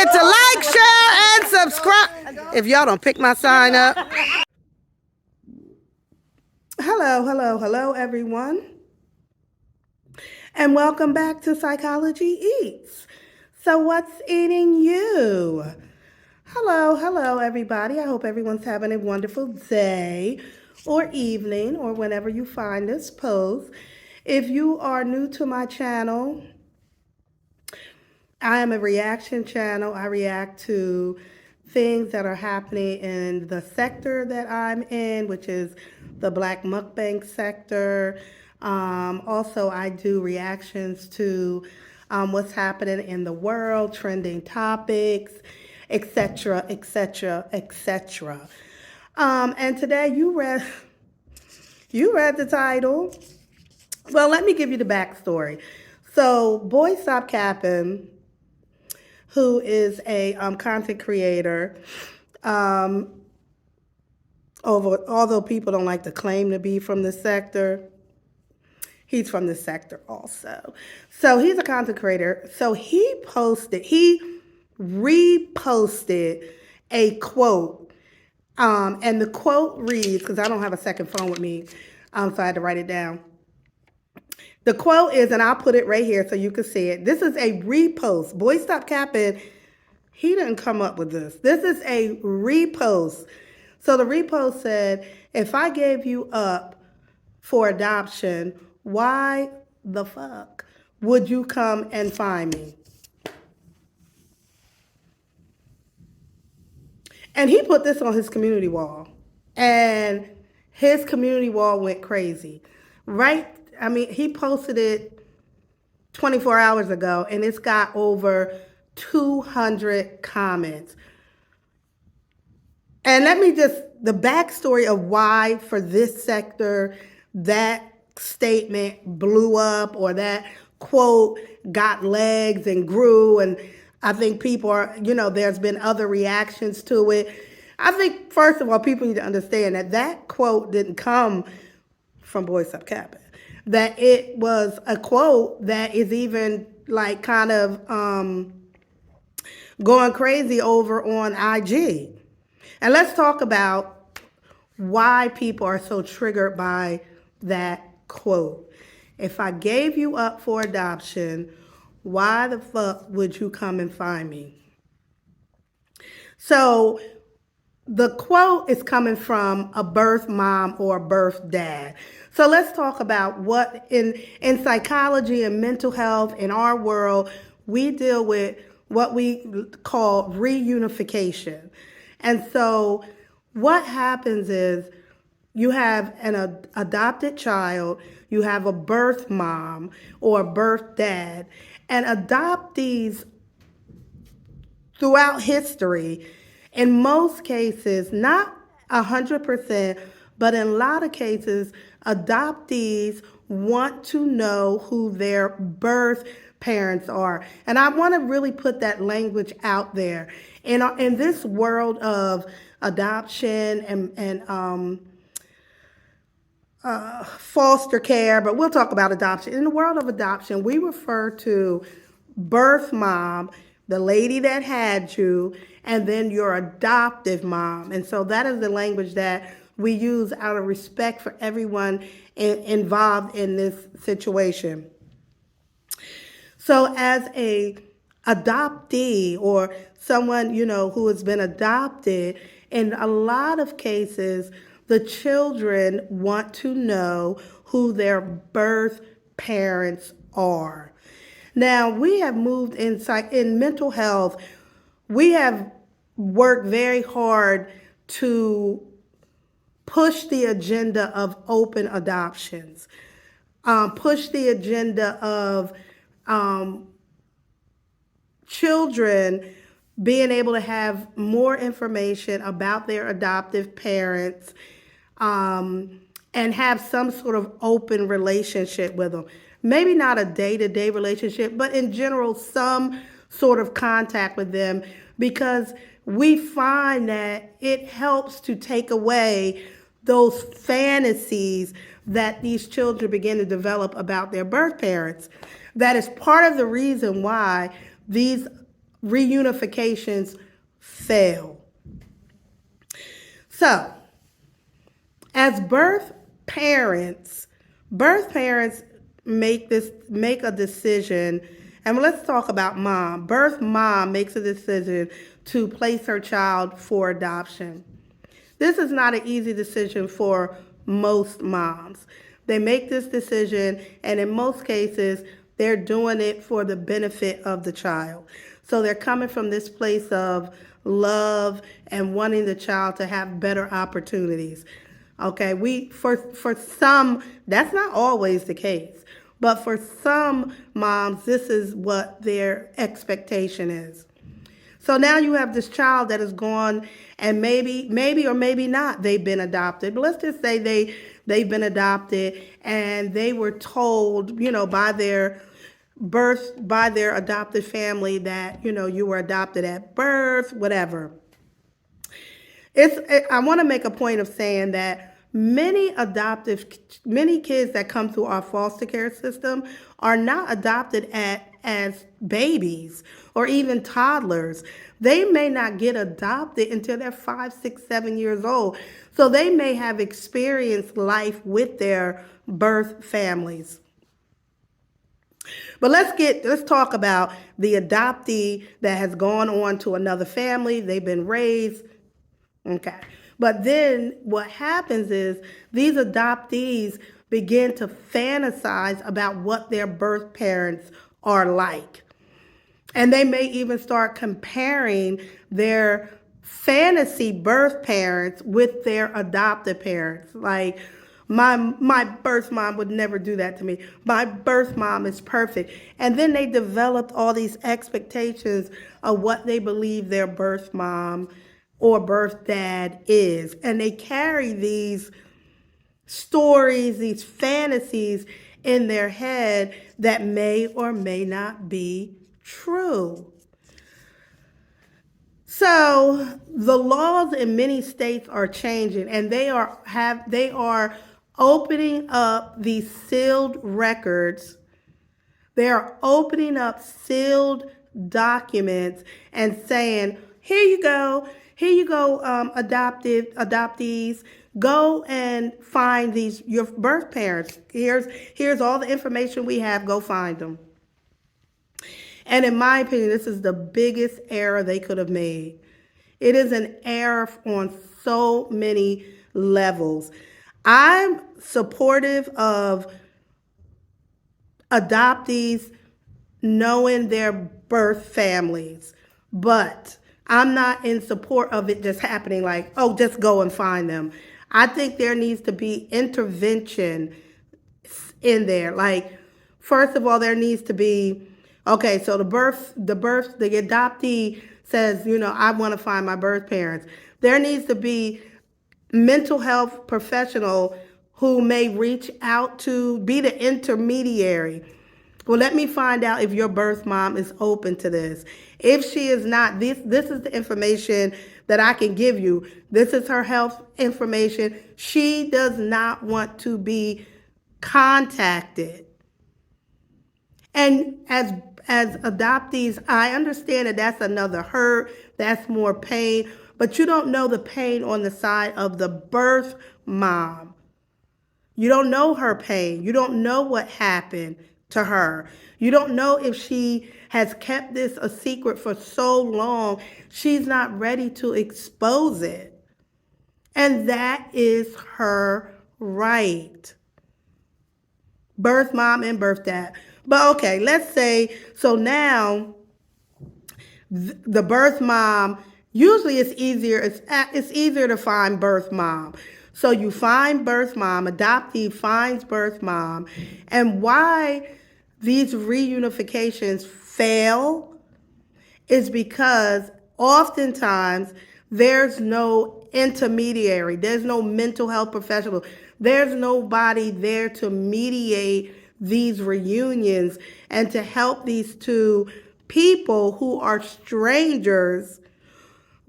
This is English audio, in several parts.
forget to like, share, and subscribe. If y'all don't pick my sign up. Hello, everyone. And welcome back to Psychology Eats. So what's eating you? Hello, everybody. I hope everyone's having a wonderful day or evening or whenever you find this post. If you are new to my channel, I am a reaction channel. I react to things that are happening in the sector that I'm in, which is the Black mukbang sector. Also, I do reactions to what's happening in the world, trending topics, etc., etc., etc. And today you read the title. Well, let me give you the backstory. So, Boy Stop Capping, who is a content creator, although people don't like to claim to be from the sector, he's from the sector also. So he's a content creator. So he reposted a quote. And the quote reads, because I don't have a second phone with me, so I had to write it down. The quote is, and I'll put it right here so you can see it. This is a repost. Boy Stop Capping, he didn't come up with this. This is a repost. So the repost said, if I gave you up for adoption, why the fuck would you come and find me? And he put this on his community wall. And his community wall went crazy. Right? I mean, he posted it 24 hours ago, and it's got over 200 comments. And let me the backstory of why for this sector that statement blew up or that quote got legs and grew, and I think people are, there's been other reactions to it. I think, first of all, people need to understand that quote didn't come from Boy Stop Capping. That it was a quote that is even like kind of going crazy over on IG. And let's talk about why people are so triggered by that quote. If I gave you up for adoption, why the fuck would you come and find me? So the quote is coming from a birth mom or a birth dad. So let's talk about what in psychology and mental health in our world, we deal with what we call reunification. And so what happens is you have an adopted child, you have a birth mom or a birth dad, and adoptees throughout history, in most cases, not 100%, but in a lot of cases, adoptees want to know who their birth parents are. And I want to really put that language out there. In this world of adoption and foster care, but we'll talk about adoption. In the world of adoption, we refer to birth mom, the lady that had you, and then your adoptive mom. And so that is the language that we use out of respect for everyone involved in this situation. So as a adoptee or someone, who has been adopted, in a lot of cases, the children want to know who their birth parents are. Now, we have moved in mental health. We have worked very hard to push the agenda of open adoptions, push the agenda of children being able to have more information about their adoptive parents and have some sort of open relationship with them. Maybe not a day-to-day relationship, but in general, some sort of contact with them, because we find that it helps to take away those fantasies that these children begin to develop about their birth parents. That is part of the reason why these reunifications fail. So, as birth parents make a decision, and let's talk about mom. Birth mom makes a decision to place her child for adoption. This is not an easy decision for most moms. They make this decision, and in most cases, they're doing it for the benefit of the child. So they're coming from this place of love and wanting the child to have better opportunities. Okay, for some, that's not always the case, but for some moms, this is what their expectation is. So now you have this child that is gone, and maybe or maybe not they've been adopted. But let's just say they've been adopted, and they were told, by their adopted family that you were adopted at birth, whatever. I want to make a point of saying that many kids that come through our foster care system are not adopted as babies or even toddlers. They may not get adopted until they're 5, 6, 7 years old. So they may have experienced life with their birth families. But let's talk about the adoptee that has gone on to another family. They've been raised. Okay. But then what happens is these adoptees begin to fantasize about what their birth parents are like. And they may even start comparing their fantasy birth parents with their adopted parents. Like, my birth mom would never do that to me. My birth mom is perfect. And then they developed all these expectations of what they believe their birth mom or birth dad is. And they carry these stories, these fantasies in their head that may or may not be true. So the laws in many states are changing, and they are opening up these sealed records. They are opening up sealed documents and saying, here you go, adoptees, go and find your birth parents. Here's all the information we have. Go find them. And in my opinion, this is the biggest error they could have made. It is an error on so many levels. I'm supportive of adoptees knowing their birth families, but I'm not in support of it just happening like, oh, just go and find them. I think there needs to be intervention in there. Like, first of all, there needs to be, okay, so the adoptee says, I want to find my birth parents. There needs to be mental health professional who may reach out to be the intermediary. Well, let me find out if your birth mom is open to this. If she is not, this is the information that I can give you. This is her health information. She does not want to be contacted. And as adoptees, I understand that that's another hurt, that's more pain, but you don't know the pain on the side of the birth mom. You don't know her pain. You don't know what happened to her. You don't know if she has kept this a secret for so long, she's not ready to expose it. And that is her right. Birth mom and birth dad. But okay, let's say, so now the birth mom, usually it's easier to find birth mom. So you find birth mom, adoptee finds birth mom, and why these reunifications fail is because oftentimes there's no intermediary, there's no mental health professional, there's nobody there to mediate these reunions and to help these two people who are strangers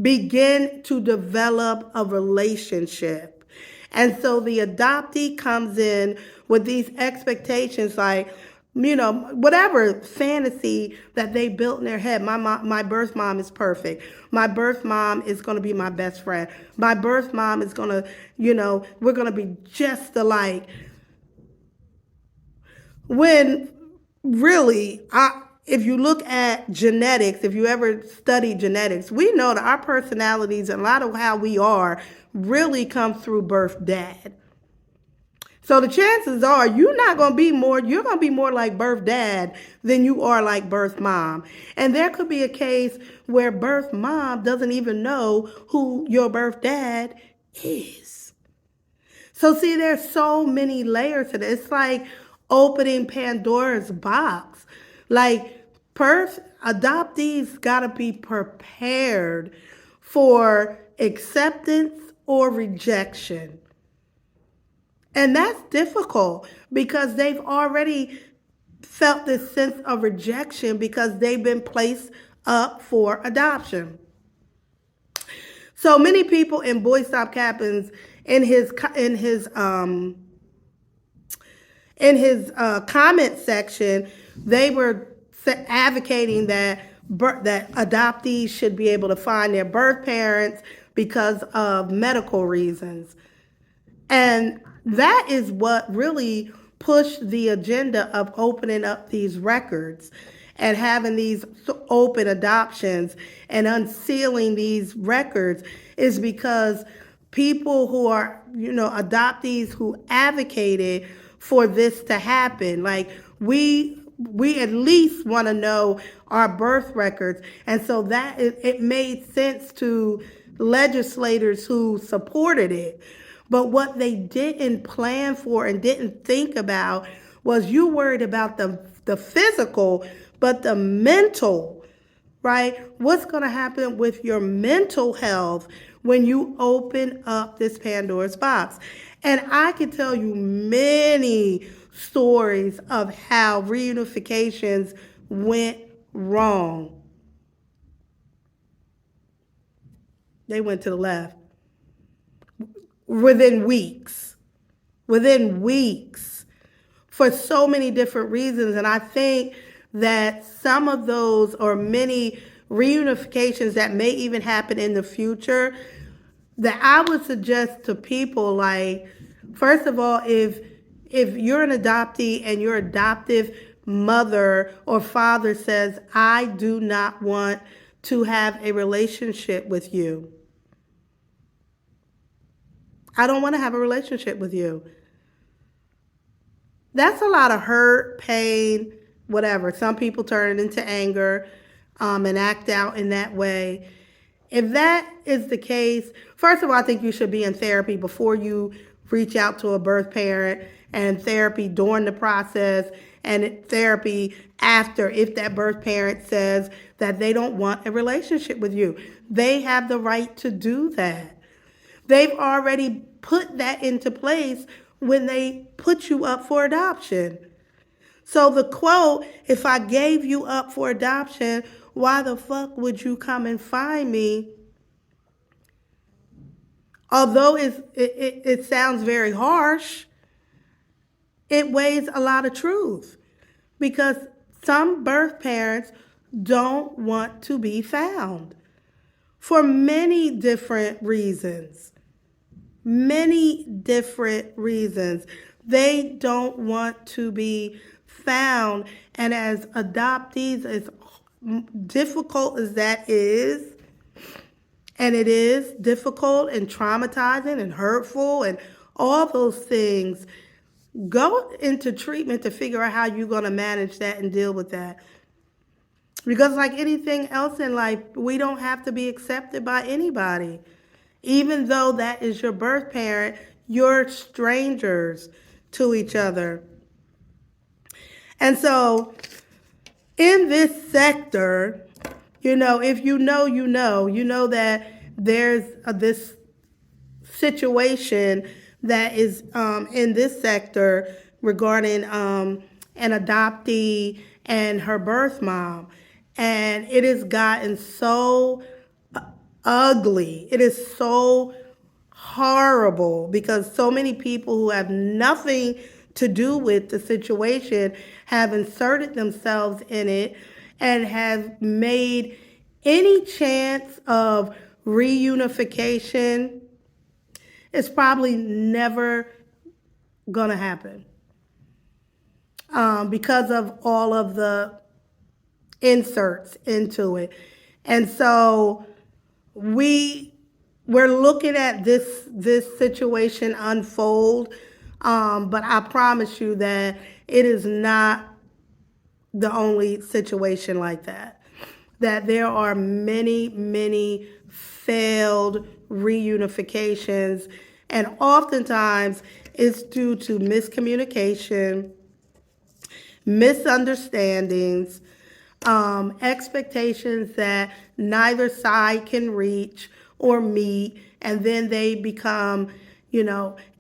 begin to develop a relationship. And so the adoptee comes in with these expectations like, whatever fantasy that they built in their head. My birth mom is perfect. My birth mom is going to be my best friend. My birth mom is going to, we're going to be just alike. When really, if you look at genetics, if you ever study genetics, we know that our personalities and a lot of how we are really come through birth dad. So the chances are you're going to be more like birth dad than you are like birth mom. And there could be a case where birth mom doesn't even know who your birth dad is. So see, there's so many layers to this. It's like opening Pandora's box. Like adoptees gotta be prepared for acceptance or rejection. And that's difficult because they've already felt this sense of rejection because they've been placed up for adoption. So many people in Boy Stop Cappins in his comment section, they were advocating that adoptees should be able to find their birth parents because of medical reasons. And that is what really pushed the agenda of opening up these records and having these open adoptions and unsealing these records, is because people who are, adoptees who advocated for this to happen, like we at least want to know our birth records. And so that it made sense to legislators who supported it. But what they didn't plan for and didn't think about was, you worried about the physical, but the mental, right? What's going to happen with your mental health when you open up this Pandora's box? And I can tell you many stories of how reunifications went wrong. They went to the left. Within weeks, for so many different reasons. And I think that some of those, or many reunifications that may even happen in the future, that I would suggest to people, like, first of all, if you're an adoptee and your adoptive mother or father says, I do not want to have a relationship with you, I don't want to have a relationship with you, that's a lot of hurt, pain, whatever. Some people turn it into anger and act out in that way. If that is the case, first of all, I think you should be in therapy before you reach out to a birth parent, and therapy during the process, and therapy after, if that birth parent says that they don't want a relationship with you. They have the right to do that. They've already put that into place when they put you up for adoption. So the quote, if I gave you up for adoption, why the fuck would you come and find me? Although it sounds very harsh, it weighs a lot of truth, because some birth parents don't want to be found for many different reasons. Many different reasons. They don't want to be found. And as adoptees, as difficult as that is, and it is difficult and traumatizing and hurtful and all those things, go into treatment to figure out how you're going to manage that and deal with that. Because like anything else in life, we don't have to be accepted by anybody. Even though that is your birth parent, you're strangers to each other. And so in this sector, if you know that there's this situation that is in this sector regarding an adoptee and her birth mom. And it has gotten so ugly. It is so horrible because so many people who have nothing to do with the situation have inserted themselves in it and have made any chance of reunification is probably never gonna happen, because of all of the inserts into it. And so we we're looking at this situation unfold, but I promise you that it is not the only situation like that. That there are many failed reunifications, and oftentimes it's due to miscommunication, misunderstandings, expectations that neither side can reach or meet, and then they become,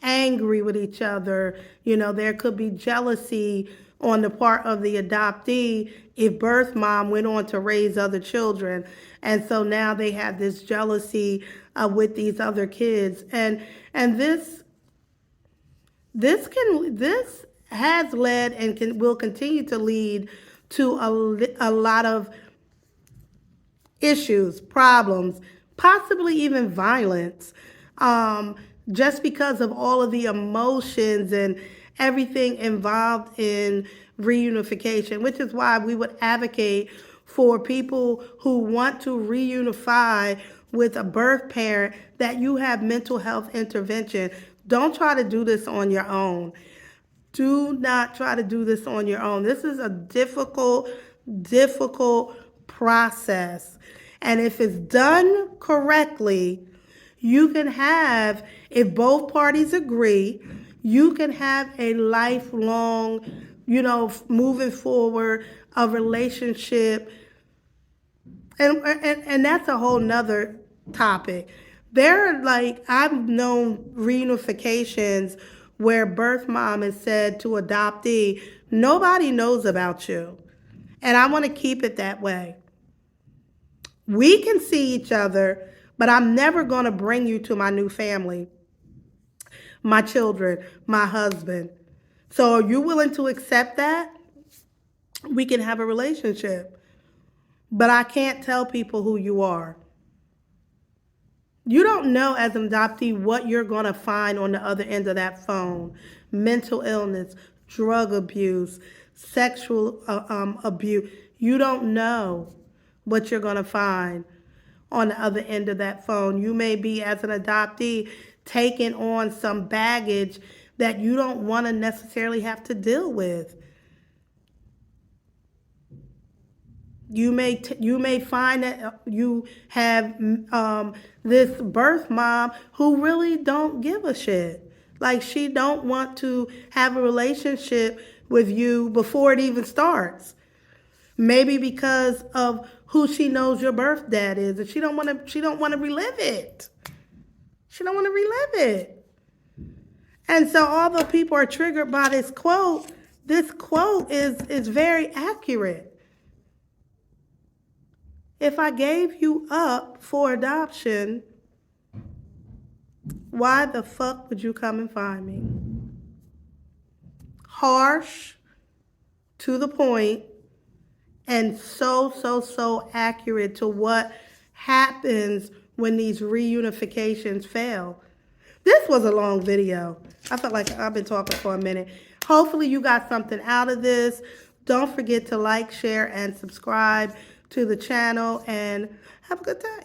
angry with each other. There could be jealousy on the part of the adoptee if birth mom went on to raise other children. And so now they have this jealousy with these other kids. And this has led and will continue to lead to a lot of issues, problems, possibly even violence, just because of all of the emotions and everything involved in reunification, which is why we would advocate for people who want to reunify with a birth parent that you have mental health intervention. Don't try to do this on your own. Do not try to do this on your own. This is a difficult process. And if it's done correctly, you can have, if both parties agree, you can have a lifelong, moving forward, a relationship. And that's a whole nother topic. I've known reunifications where birth mom has said to adoptee, nobody knows about you. And I want to keep it that way. We can see each other, but I'm never going to bring you to my new family, my children, my husband. So are you willing to accept that? We can have a relationship. But I can't tell people who you are. You don't know as an adoptee what you're going to find on the other end of that phone. Mental illness, drug abuse, sexual abuse. You don't know what you're going to find on the other end of that phone. You may be, as an adoptee, taking on some baggage that you don't want to necessarily have to deal with. You may find that you have this birth mom who really don't give a shit. Like, she don't want to have a relationship with you before it even starts. Maybe because of who she knows your birth dad is, and she don't want to relive it. She don't want to relive it. And so although people are triggered by this quote is very accurate. If I gave you up for adoption, why the fuck would you come and find me? Harsh, to the point, and so accurate to what happens when these reunifications fail. This was a long video. I felt like I've been talking for a minute. Hopefully you got something out of this. Don't forget to like, share, and subscribe to the channel, and have a good day.